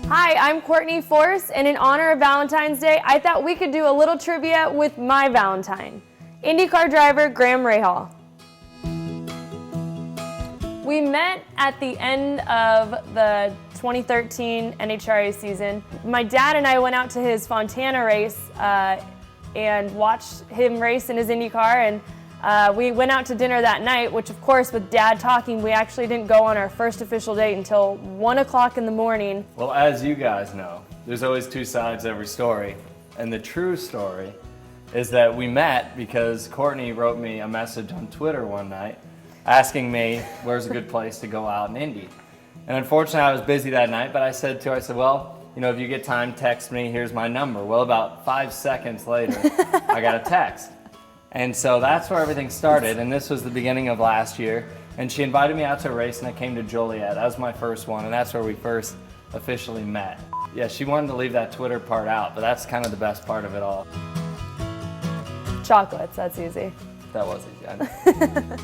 Hi, I'm Courtney Force, and in honor of Valentine's Day, I thought we could do a little trivia with my Valentine, IndyCar driver Graham Rahal. We met at the end of the 2013 NHRA season. My dad and I went out to his Fontana race and watched him race in his IndyCar, and we went out to dinner that night, which of course with Dad talking, we actually didn't go on our first official date until 1 o'clock in the morning. Well, as you guys know, there's always two sides to every story. And the true story is that we met because Courtney wrote me a message on Twitter one night asking me where's a good place to go out in Indy. And unfortunately I was busy that night, but I said to her, well, you know, if you get time, text me, here's my number. Well, about 5 seconds later, I got a text. And so that's where everything started, and this was the beginning of last year. And she invited me out to a race, and I came to Joliet. That was my first one, and that's where we first officially met. Yeah, she wanted to leave that Twitter part out, but that's kind of the best part of it all. Chocolates, that's easy. That was easy, I know.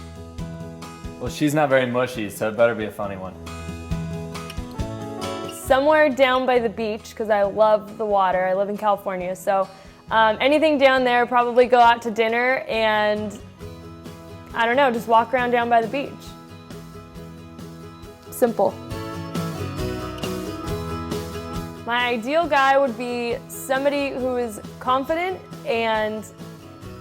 Well, she's not very mushy, so it better be a funny one. Somewhere down by the beach, because I love the water. I live in California, so anything down there, probably go out to dinner and, I don't know, just walk around down by the beach. Simple. My ideal guy would be somebody who is confident and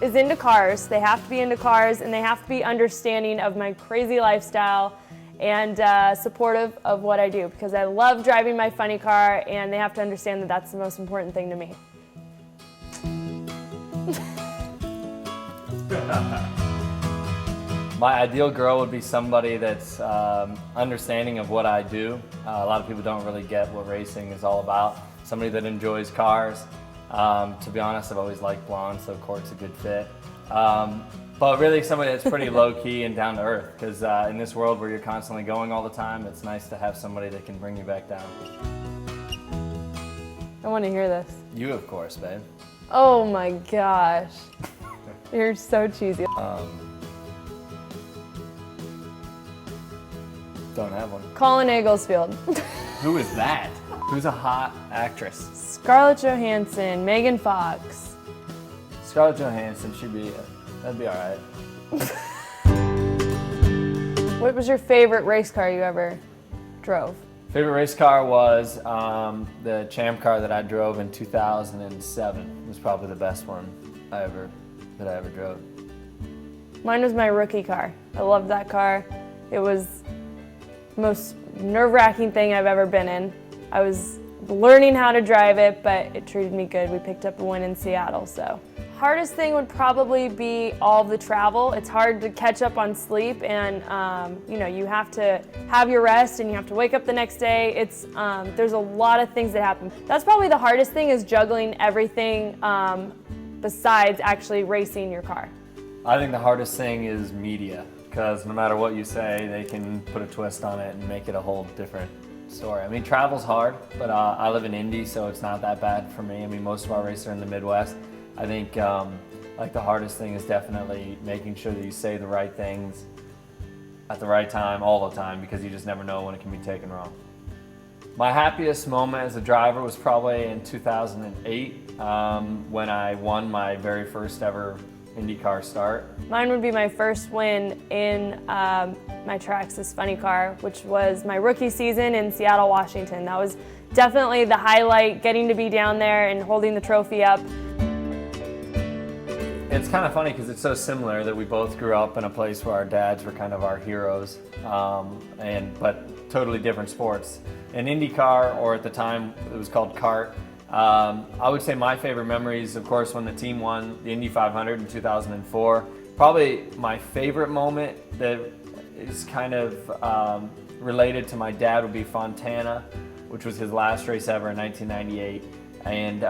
is into cars. They have to be into cars, and they have to be understanding of my crazy lifestyle and supportive of what I do, because I love driving my funny car, and they have to understand that that's the most important thing to me. My ideal girl would be somebody that's understanding of what I do. A lot of people don't really get what racing is all about. Somebody that enjoys cars. To be honest, I've always liked blondes, so Court's a good fit. But really somebody that's pretty low-key and down to earth, because in this world where you're constantly going all the time, it's nice to have somebody that can bring you back down. I want to hear this. You, of course, babe. Oh my gosh. You're so cheesy. Don't have one. Colin Egglesfield. Who is that? Who's a hot actress? Scarlett Johansson, Megan Fox. Scarlett Johansson that'd be all right. What was your favorite race car you ever drove? Favorite race car was the Champ car that I drove in 2007. It was probably the best one that I ever drove. Mine was my rookie car. I loved that car. It was the most nerve-wracking thing I've ever been in. I was learning how to drive it, but it treated me good. We picked up a win in Seattle, so. Hardest thing would probably be all of the travel. It's hard to catch up on sleep, and you know, you have to have your rest and you have to wake up the next day. There's a lot of things that happen. That's probably the hardest thing, is juggling everything besides actually racing your car. I think the hardest thing is media, because no matter what you say, they can put a twist on it and make it a whole different story. I mean, travel's hard, but I live in Indy, so it's not that bad for me. I mean, most of our races are in the Midwest. I think like the hardest thing is definitely making sure that you say the right things at the right time, all the time, because you just never know when it can be taken wrong. My happiest moment as a driver was probably in 2008 when I won my very first ever IndyCar start. Mine would be my first win in my Traxxas Funny Car, which was my rookie season in Seattle, Washington. That was definitely the highlight, getting to be down there and holding the trophy up. It's kind of funny because it's so similar that we both grew up in a place where our dads were kind of our heroes, but totally different sports. In IndyCar, or at the time it was called kart, I would say my favorite memories, of course, when the team won the Indy 500 in 2004. Probably my favorite moment that is kind of related to my dad would be Fontana, which was his last race ever in 1998. And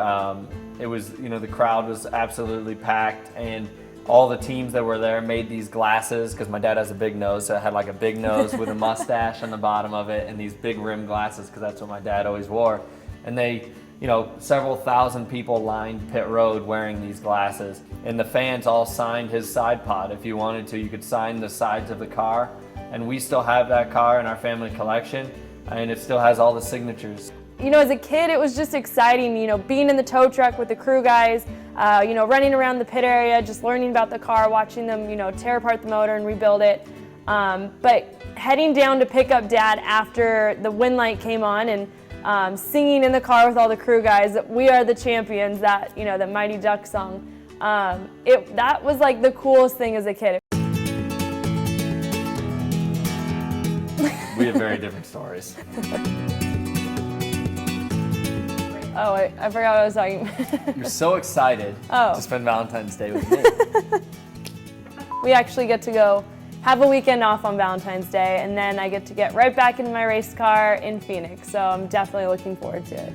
it was, you know, the crowd was absolutely packed, and all the teams that were there made these glasses, because my dad has a big nose, so it had like a big nose with a mustache on the bottom of it, and these big rim glasses, because that's what my dad always wore. And they, you know, several thousand people lined pit road wearing these glasses, and the fans all signed his side pod. If you wanted to, you could sign the sides of the car, and we still have that car in our family collection, and it still has all the signatures. you know, as a kid, it was just exciting, you know, being in the tow truck with the crew guys, you know, running around the pit area, just learning about the car, watching them, you know, tear apart the motor and rebuild it. But heading down to pick up Dad after the win light came on and singing in the car with all the crew guys that "We Are the Champions," that, you know, that Mighty Duck song. That was like the coolest thing as a kid. We have very different stories. Oh, I forgot what I was talking about. You're so excited to spend Valentine's Day with me. We actually get to go have a weekend off on Valentine's Day, and then I get to get right back in my race car in Phoenix, so I'm definitely looking forward to it.